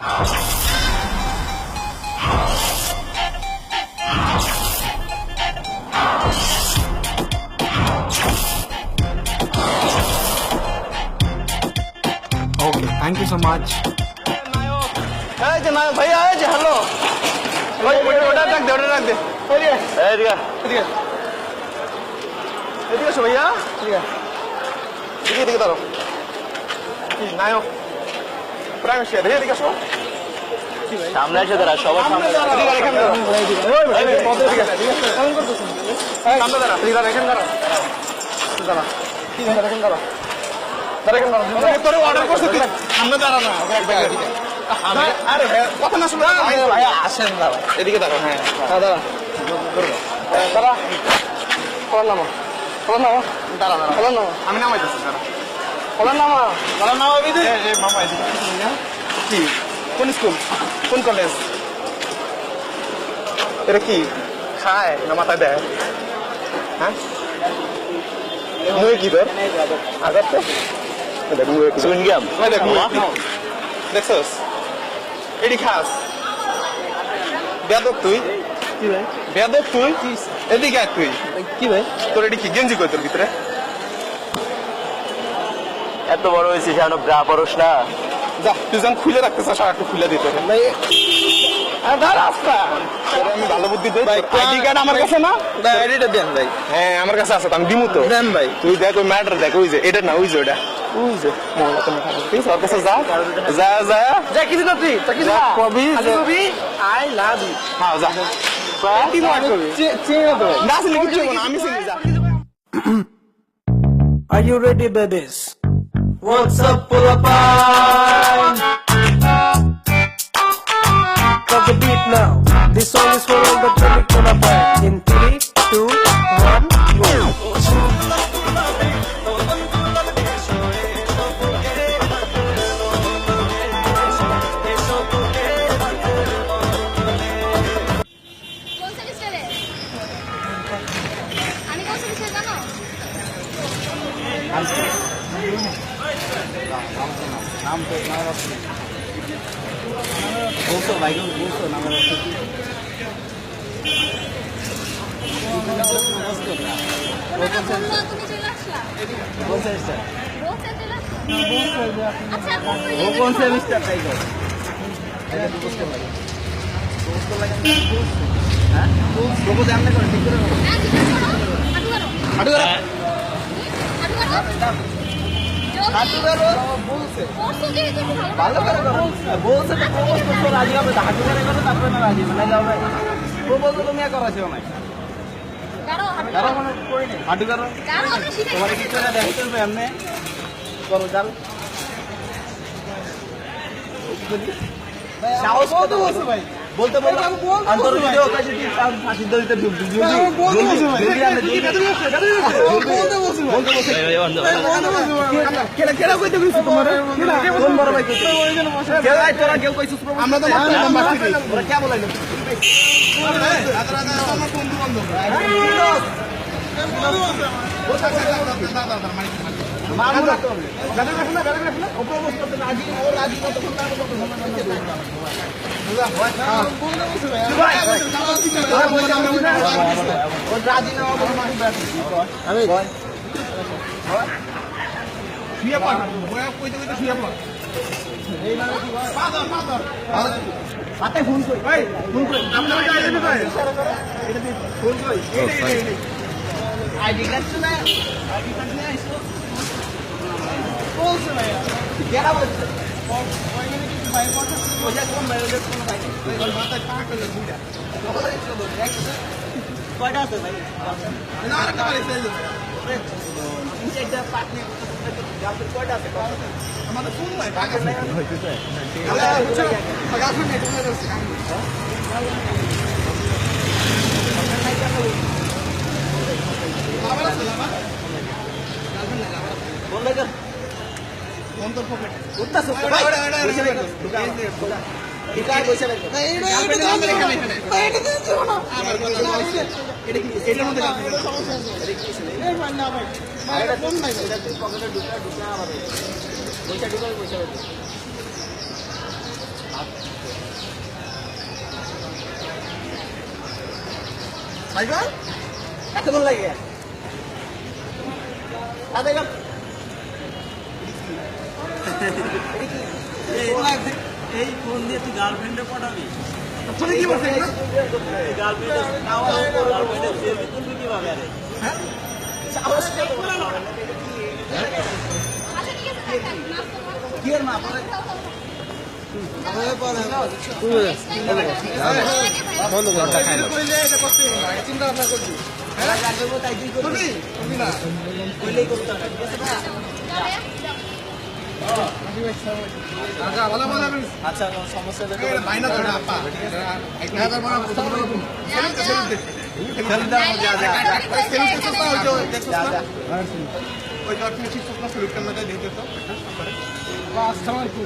Okay, thank you so much. নায়ক ভাইয়া hello ওটা রাখ দে এদিকে এসো ভাইয়া এদিকে দাঁড়ো নায়ক প্রাইম শেয়ার এদিকে আসো সামনে এসে দাঁড়া সবার সামনে অর্ডার করছে সামনে দাঁড়া না আরে কথা না শুনে ভাই আসেন না এদিকে দাঁড়াও হ্যাঁ দাঁড়া দাঁড়া দাঁড়া আমি নামাইতেছি মামা কি কোন স্কুল কোন কলেজ এটা কি খায় না মাথায় দেয় হ্যাঁ মুয়ে কি তোর আঘাত দেখছস এটি খাস বেদক তুই বেদক তুই এদিকে আয় তুই কি ভাই তোর এটি কি গেঞ্জি কই তোর ভিতরে এত বড় হয়েছিস এখন ব্রা পরস না যা তুই যখন খুলে রাখতে চাস একটু খুলে দিতে আমি ভালো বুদ্ধি দিই আইডি কার্ড আমার কাছে না আইডিটা দেন ভাই হ্যাঁ আমার কাছে আছে আমি দিমু তো দেন ভাই তুই দেখ ওই ম্যাটার দেখ ওই যে এটা না ওই যে ওটা ওই যে মোহলা তুমি তুই সর কাছে যা কিছু না তুই তা কিছু কবি আই লাভ ইউ হ্যাঁ যা কি মার করবি চেয়ে তো না শুনে কিছু না আমি শুনি যা Are you ready, babies? What's up, Pulapan? Stop the beat now. This song is for all the traffic Pulapan. In 3, 2, 1, go. বলছো ভাই বলছো না আমার কোন সেমিস্টার তাই কর হ্যাঁ লোকো জানলে করে ঠিক করে হাঁটু করো হাঁটু করো বলছে ভালো করে বলছে তো প্রপোজ করতে রাজি হবে হাঁটু করে করো তারপরে না রাজি মানে যাবে প্রপোজ তো তুমি করাছো না কারো মানে কই নেই হাঁটু করো তোমার কি করে দেখতে হবে এমনি করো যাও সাহস কত বলছো ভাই বলতে বলতে অন্তর ভিডিও কাছে কি ফাঁসি দিতে বলতে বলছো বলতে বলছো কেডা কেডা কইতে কইছো তোমার কোন বড় ভাই কইছো কেউ আই তোরা কেউ কইছিস আমরা তো মাত্র নাম্বার থেকে ওরা কি বলাইলো রাত রাত আমার বন্ধু বান্ধব মামু না তো গাড়ি রাখনা উপর বস করতে রাজি ও রাজি কত কোন নাম কত বুঝা হয় বন্ধু বসে ভাই ও রাজি না ও মামু ব্যাটি আমি শুয়ে পড় বয়া কইতে কইতে শুয়ে পড় এই মানে কি পাদর হাতে ফোন কই ভাই ফোন কই আপনারা যাই দেবে ভাই এটা দি ফোন কই এই আইডি কার্ড না আইডি কার্ড নিয়ে আইছো বলছ ভাই কেডা বলছে ওই মানে কি ভাই কথা ওই যে কোন ভাই ওই কোন ভাই ওই মাথায় পা করে বুড়া কয়টা আছে ভাই না আর একটা বাড়ি চাইলো ইনসাইডটা পার্টনে গাছের কয়টা আছে আমাদের কোন ভাই বাগের নাই হইতেছে আলা বুঝছো গাছের নেট হয়ে যাচ্ছে লাভার আছে লাভার কোন লাগা কোন তো পকেট উঠতাছ ভাই দোকান দোকান পয়সা রাখো না এইটা দাম এখানে এটা দিচ্ছ না আমার কথা এটা কি এটার মধ্যে সমস্যা আছে এটা কি এই ভাই না ভাই এটা কোন নাই এটা তুই পকেটে ঢুকা আবার পয়সা রাখো কেমন লাগে এই ফোন দিয়ে তুই গার্লফ্রেন্ডে পটাবি কি বলছে গার্লফ্রেন্ডের সেলফি তুলবি কিভাবে আরে কি এর মা বন্ধ কর দেখাই চিন্তা ভাবনা করবি আচ্ছা সমস্যা আসসালামু আলাইকুম